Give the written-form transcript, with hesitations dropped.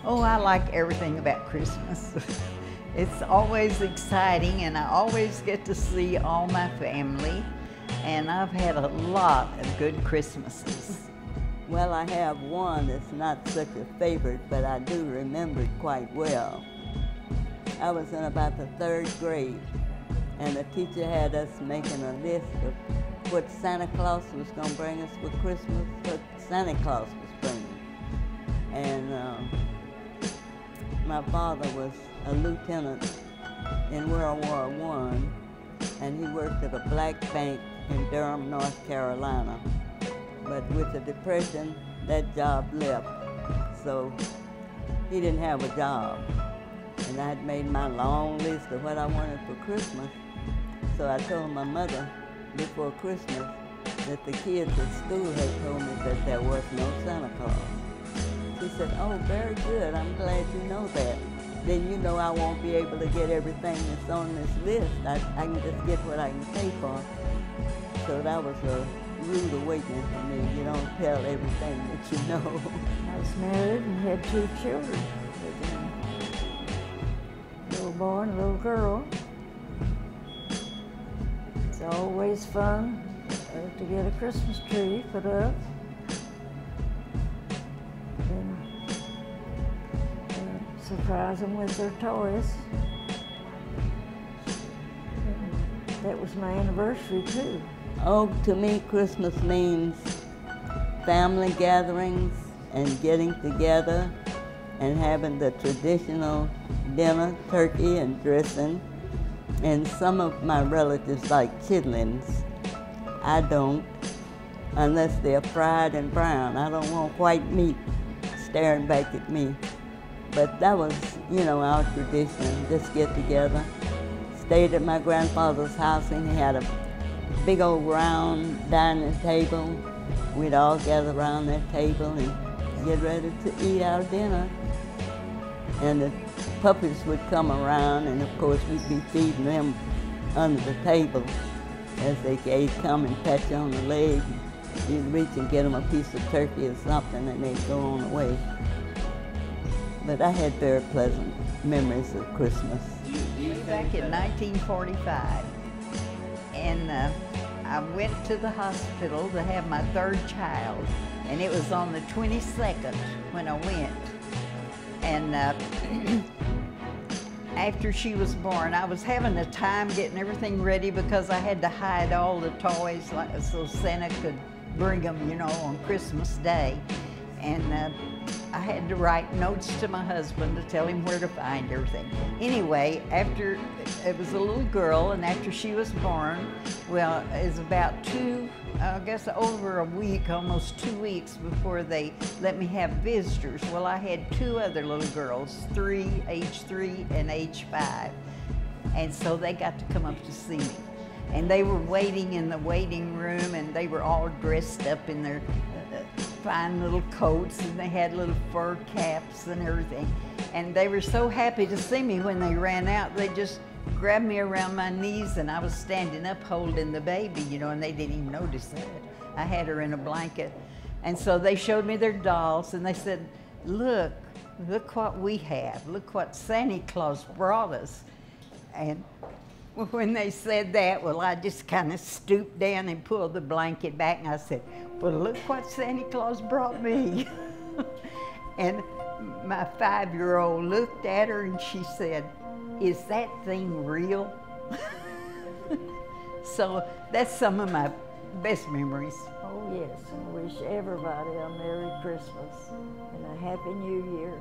Oh, I like everything about Christmas. It's always exciting, and I always get to see all my family, and I've had a lot of good Christmases. Well, I have one that's not such a favorite, but I do remember it quite well. I was in about the 3rd grade, and the teacher had us making a list of what Santa Claus was going to bring us for Christmas, what Santa Claus was bringing. And my father was a lieutenant in World War I, and he worked at a black bank in Durham, North Carolina. But with the Depression, that job left, so he didn't have a job. And I had made my long list of what I wanted for Christmas, so I told my mother before Christmas that the kids at school had told me that there was no Santa Claus. She said, "Oh, very good, I'm glad you know that. Then you know I won't be able to get everything that's on this list. I can just get what I can pay for." So that was a rude awakening for me. You don't tell everything that you know. I was married and had 2 children. A little boy and a little girl. It's always fun to get a Christmas tree put up. And surprise them with their toys. And that was my anniversary too. Oh, to me, Christmas means family gatherings and getting together and having the traditional dinner, turkey and dressing. And some of my relatives like chitlins. I don't, unless they're fried and brown. I don't want white meat staring back at me. But that was, you know, our tradition, just get together. Stayed at my grandfather's house, and he had a big old round dining table. We'd all gather around that table and get ready to eat our dinner. And the puppies would come around, and of course we'd be feeding them under the table as they'd come and pat you on the leg. You'd reach and get them a piece of turkey or something, and they'd go on away. But I had very pleasant memories of Christmas. Back in 1945, and I went to the hospital to have my 3rd child, and it was on the 22nd when I went. And after she was born, I was having a time getting everything ready because I had to hide all the toys so Santa could bring them, you know, on Christmas Day. And I had to write notes to my husband to tell him where to find everything. Anyway, after it was a little girl, and after she was born, well, it was about I guess over a week, almost 2 weeks before they let me have visitors. Well, I had 2 other little girls, age 3 and age 5. And so they got to come up to see me. And they were waiting in the waiting room, and they were all dressed up in their fine little coats, and they had little fur caps and everything. And they were so happy to see me. When they ran out, they just grabbed me around my knees, and I was standing up holding the baby, you know, and they didn't even notice that. I had her in a blanket. And so they showed me their dolls, and they said, look what we have. Look what Santa Claus brought us. And when they said that, well, I just kind of stooped down and pulled the blanket back, and I said, well, look what Santa Claus brought me. And my 5-year-old looked at her, and she said, is that thing real? So that's some of my best memories. Oh yes, I wish everybody a Merry Christmas and a Happy New Year.